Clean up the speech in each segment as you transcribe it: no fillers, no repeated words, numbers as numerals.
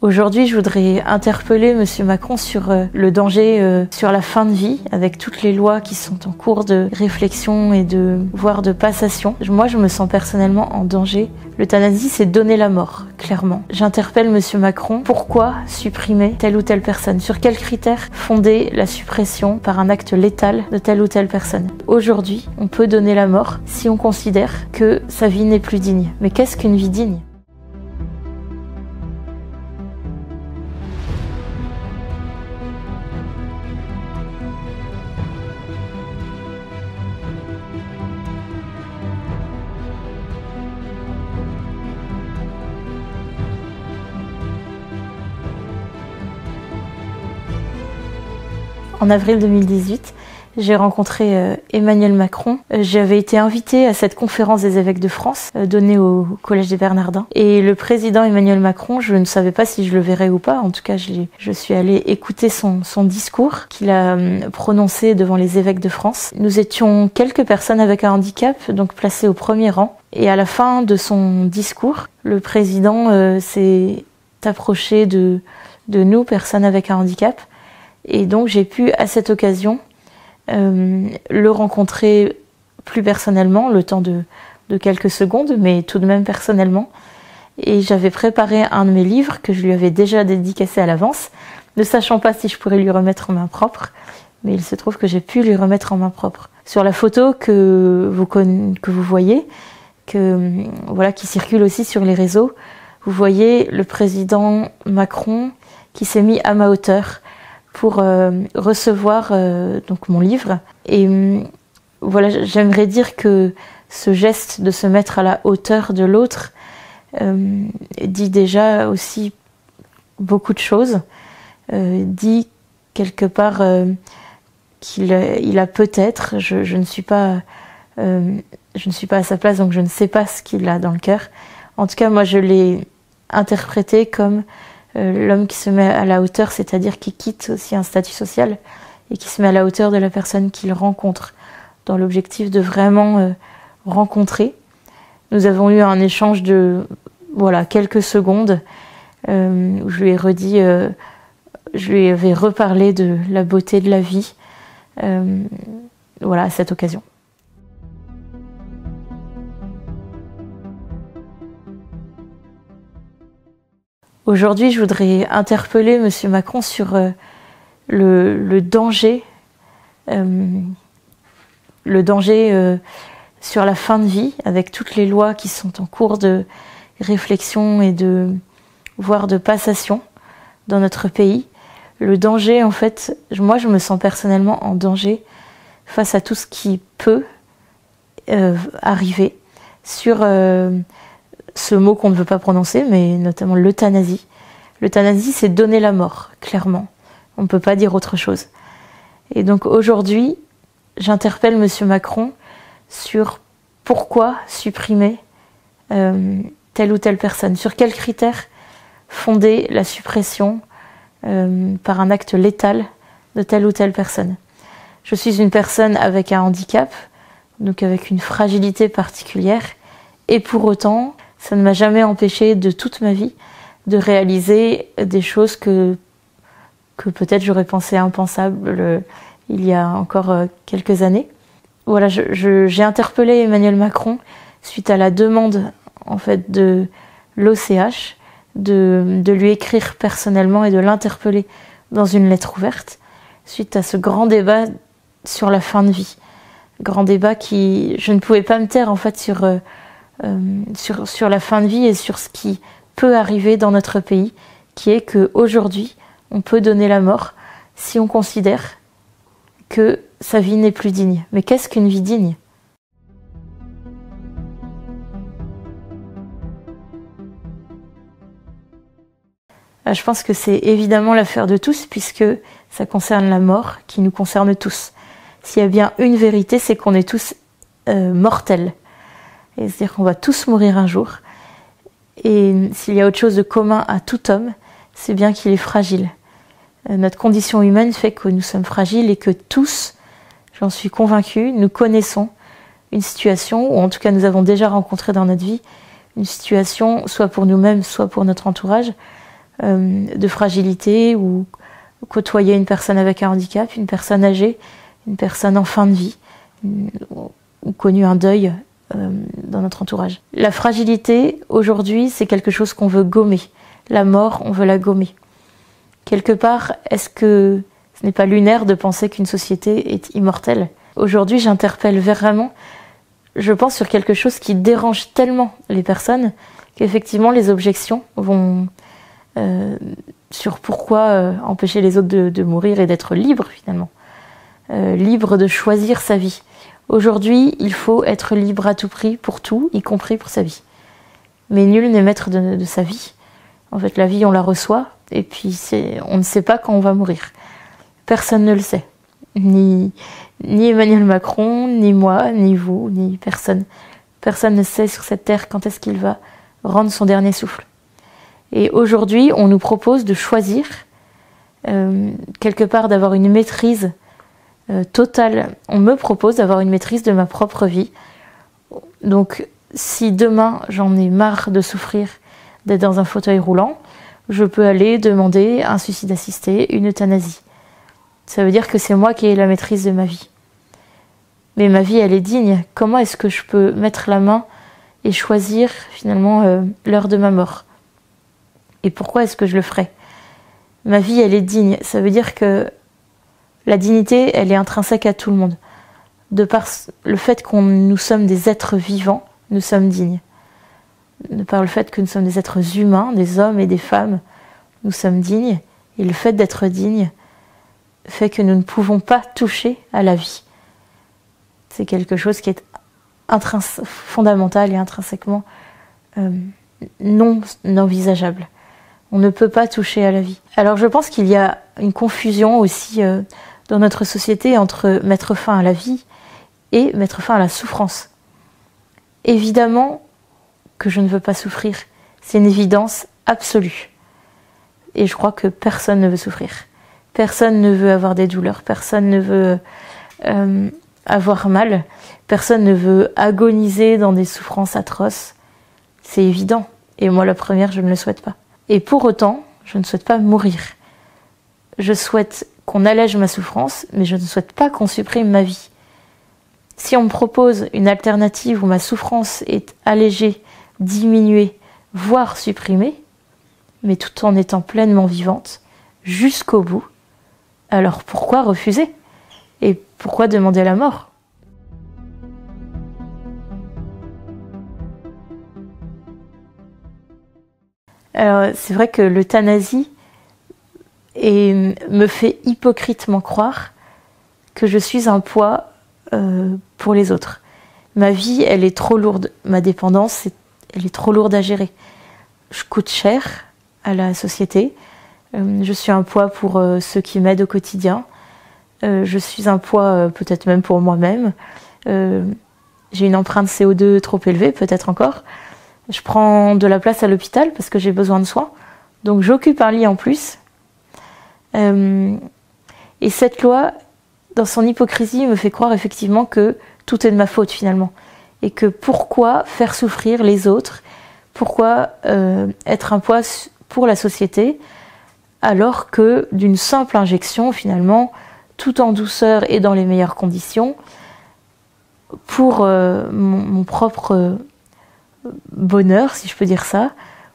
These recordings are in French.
Aujourd'hui, je voudrais interpeller Monsieur Macron sur le danger sur la fin de vie, avec toutes les lois qui sont en cours de réflexion et voire de passation. Moi, je me sens personnellement en danger. L'euthanasie, c'est donner la mort, clairement. J'interpelle Monsieur Macron. Pourquoi supprimer telle ou telle personne? Sur quels critères fonder la suppression par un acte létal de telle ou telle personne? Aujourd'hui, on peut donner la mort si on considère que sa vie n'est plus digne. Mais qu'est-ce qu'une vie digne? En avril 2018, j'ai rencontré Emmanuel Macron. J'avais été invitée à cette conférence des évêques de France donnée au Collège des Bernardins. Et le président Emmanuel Macron, je ne savais pas si je le verrais ou pas. En tout cas, je suis allée écouter son discours qu'il a prononcé devant les évêques de France. Nous étions quelques personnes avec un handicap, donc placées au premier rang. Et à la fin de son discours, le président s'est approché de nous, personnes avec un handicap. Et donc j'ai pu à cette occasion le rencontrer plus personnellement, le temps de quelques secondes, mais tout de même personnellement. Et j'avais préparé un de mes livres que je lui avais déjà dédicacé à l'avance, ne sachant pas si je pourrais lui remettre en main propre, mais il se trouve que j'ai pu lui remettre en main propre. Sur la photo que vous voyez, qui circule aussi sur les réseaux, vous voyez le président Macron qui s'est mis à ma hauteur pour recevoir donc mon livre. Et voilà, j'aimerais dire que ce geste de se mettre à la hauteur de l'autre dit déjà aussi beaucoup de choses. Dit quelque part qu'il a peut-être, je ne suis pas à sa place, donc je ne sais pas ce qu'il a dans le cœur. En tout cas, moi, je l'ai interprété comme l'homme qui se met à la hauteur, c'est-à-dire qui quitte aussi un statut social et qui se met à la hauteur de la personne qu'il rencontre, dans l'objectif de vraiment rencontrer. Nous avons eu un échange de quelques secondes où je lui avais reparlé de la beauté de la vie à cette occasion. Aujourd'hui, je voudrais interpeller Monsieur Macron sur le danger sur la fin de vie, avec toutes les lois qui sont en cours de réflexion et voire de passation dans notre pays. Le danger, en fait, moi je me sens personnellement en danger face à tout ce qui peut arriver sur ce mot qu'on ne veut pas prononcer, mais notamment l'euthanasie. L'euthanasie, c'est donner la mort, clairement. On ne peut pas dire autre chose. Et donc aujourd'hui, j'interpelle Monsieur Macron sur pourquoi supprimer telle ou telle personne. Sur quels critères fonder la suppression par un acte létal de telle ou telle personne. Je suis une personne avec un handicap, donc avec une fragilité particulière, et pour autant, ça ne m'a jamais empêché de toute ma vie de réaliser des choses que peut-être j'aurais pensé impensables il y a encore quelques années. Voilà, j'ai interpellé Emmanuel Macron suite à la demande en fait de l'OCH de lui écrire personnellement et de l'interpeller dans une lettre ouverte suite à ce grand débat sur la fin de vie. Grand débat qui, je ne pouvais pas me taire en fait sur la fin de vie et sur ce qui peut arriver dans notre pays, qui est qu'aujourd'hui, on peut donner la mort si on considère que sa vie n'est plus digne. Mais qu'est-ce qu'une vie digne ? Je pense que c'est évidemment l'affaire de tous, puisque ça concerne la mort qui nous concerne tous. S'il y a bien une vérité, c'est qu'on est tous mortels. C'est-à-dire qu'on va tous mourir un jour. Et s'il y a autre chose de commun à tout homme, c'est bien qu'il est fragile. Notre condition humaine fait que nous sommes fragiles et que tous, j'en suis convaincue, nous connaissons une situation, ou en tout cas nous avons déjà rencontré dans notre vie, une situation, soit pour nous-mêmes, soit pour notre entourage, de fragilité ou côtoyer une personne avec un handicap, une personne âgée, une personne en fin de vie ou connu un deuil dans notre entourage. La fragilité, aujourd'hui, c'est quelque chose qu'on veut gommer. La mort, on veut la gommer. Quelque part, est-ce que ce n'est pas lunaire de penser qu'une société est immortelle? Aujourd'hui, j'interpelle vraiment, je pense, sur quelque chose qui dérange tellement les personnes qu'effectivement les objections vont sur pourquoi empêcher les autres de mourir et d'être libres finalement. Libre de choisir sa vie. Aujourd'hui, il faut être libre à tout prix pour tout, y compris pour sa vie. Mais nul n'est maître de sa vie. En fait, la vie, on la reçoit, et puis on ne sait pas quand on va mourir. Personne ne le sait. Ni Emmanuel Macron, ni moi, ni vous, ni personne. Personne ne sait sur cette terre quand est-ce qu'il va rendre son dernier souffle. Et aujourd'hui, on nous propose de choisir, quelque part d'avoir une maîtrise totale. On me propose d'avoir une maîtrise de ma propre vie. Donc, si demain, j'en ai marre de souffrir, d'être dans un fauteuil roulant, je peux aller demander un suicide assisté, une euthanasie. Ça veut dire que c'est moi qui ai la maîtrise de ma vie. Mais ma vie, elle est digne. Comment est-ce que je peux mettre la main et choisir finalement l'heure de ma mort? Et pourquoi est-ce que je le ferais? Ma vie, elle est digne. Ça veut dire que la dignité, elle est intrinsèque à tout le monde. De par le fait que nous sommes des êtres vivants, nous sommes dignes. De par le fait que nous sommes des êtres humains, des hommes et des femmes, nous sommes dignes. Et le fait d'être digne fait que nous ne pouvons pas toucher à la vie. C'est quelque chose qui est fondamental et intrinsèquement non envisageable. On ne peut pas toucher à la vie. Alors je pense qu'il y a une confusion aussi dans notre société entre mettre fin à la vie et mettre fin à la souffrance. Évidemment que je ne veux pas souffrir. C'est une évidence absolue. Et je crois que personne ne veut souffrir. Personne ne veut avoir des douleurs. Personne ne veut avoir mal. Personne ne veut agoniser dans des souffrances atroces. C'est évident. Et moi, la première, je ne le souhaite pas. Et pour autant, je ne souhaite pas mourir. Je souhaite qu'on allège ma souffrance, mais je ne souhaite pas qu'on supprime ma vie. Si on me propose une alternative où ma souffrance est allégée, diminuée, voire supprimée, mais tout en étant pleinement vivante, jusqu'au bout, alors pourquoi refuser? Et pourquoi demander la mort? Alors, c'est vrai que l'euthanasie me fait hypocritement croire que je suis un poids pour les autres. Ma vie, elle est trop lourde. Ma dépendance, elle est trop lourde à gérer. Je coûte cher à la société. Je suis un poids pour ceux qui m'aident au quotidien. Je suis un poids peut-être même pour moi-même. J'ai une empreinte CO2 trop élevée, peut-être encore. Je prends de la place à l'hôpital parce que j'ai besoin de soins. Donc j'occupe un lit en plus. Et cette loi, dans son hypocrisie, me fait croire effectivement que tout est de ma faute finalement. Et que pourquoi faire souffrir les autres? Pourquoi être un poids pour la société alors que d'une simple injection finalement, tout en douceur et dans les meilleures conditions, pour mon propre bonheur, si je peux dire ça,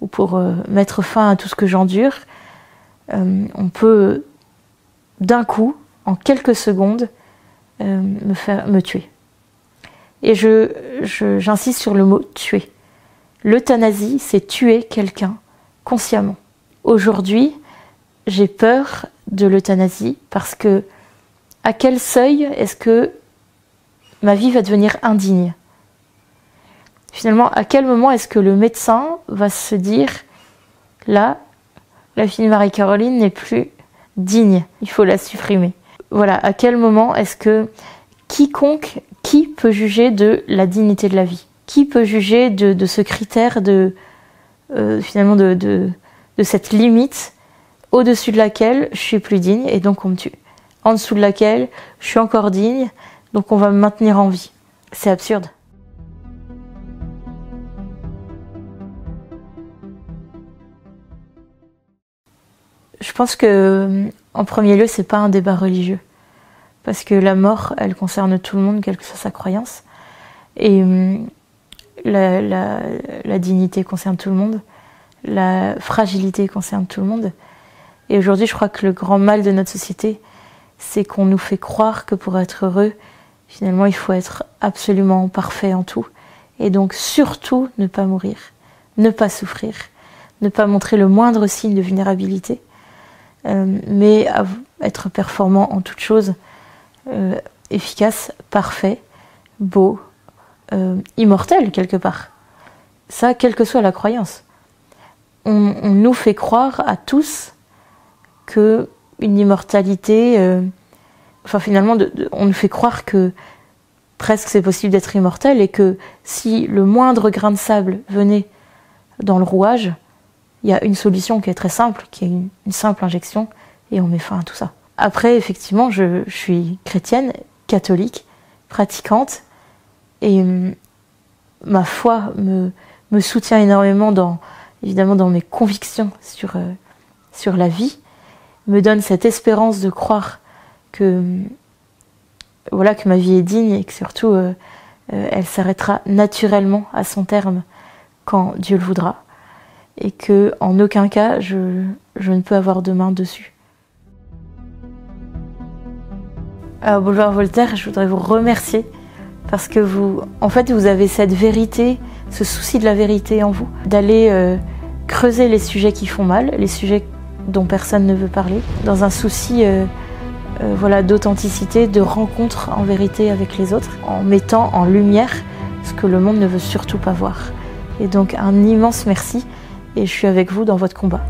ou pour mettre fin à tout ce que j'endure, on peut d'un coup, en quelques secondes, me tuer. Et j'insiste sur le mot tuer. L'euthanasie, c'est tuer quelqu'un consciemment. Aujourd'hui, j'ai peur de l'euthanasie parce que à quel seuil est-ce que ma vie va devenir indigne? Finalement, à quel moment est-ce que le médecin va se dire là, la fille de Marie-Caroline n'est plus digne, il faut la supprimer. Voilà, à quel moment est-ce que qui peut juger de la dignité de la vie? Qui peut juger de ce critère finalement de cette limite au-dessus de laquelle je suis plus digne et donc on me tue? En dessous de laquelle je suis encore digne, donc on va me maintenir en vie. C'est absurde. Je pense que, en premier lieu, c'est pas un débat religieux. Parce que la mort, elle concerne tout le monde, quelle que soit sa croyance. Et la dignité concerne tout le monde. La fragilité concerne tout le monde. Et aujourd'hui, je crois que le grand mal de notre société, c'est qu'on nous fait croire que pour être heureux, finalement, il faut être absolument parfait en tout. Et donc, surtout, ne pas mourir, ne pas souffrir, ne pas montrer le moindre signe de vulnérabilité, mais être performant en toute chose, efficace, parfait, beau, immortel quelque part. Ça, quelle que soit la croyance. On nous fait croire à tous que une immortalité, finalement, on nous fait croire que presque c'est possible d'être immortel et que si le moindre grain de sable venait dans le rouage, il y a une solution qui est très simple, qui est une simple injection, et on met fin à tout ça. Après, effectivement, je suis chrétienne, catholique, pratiquante, et ma foi me soutient énormément évidemment dans mes convictions sur la vie, me donne cette espérance de croire que ma vie est digne et que surtout elle s'arrêtera naturellement à son terme quand Dieu le voudra, et que en aucun cas je ne peux avoir de main dessus. Alors, Boulevard Voltaire, je voudrais vous remercier parce que vous avez cette vérité, ce souci de la vérité en vous, d'aller creuser les sujets qui font mal, les sujets dont personne ne veut parler, dans un souci d'authenticité, de rencontre en vérité avec les autres, en mettant en lumière ce que le monde ne veut surtout pas voir. Et donc un immense merci, et je suis avec vous dans votre combat.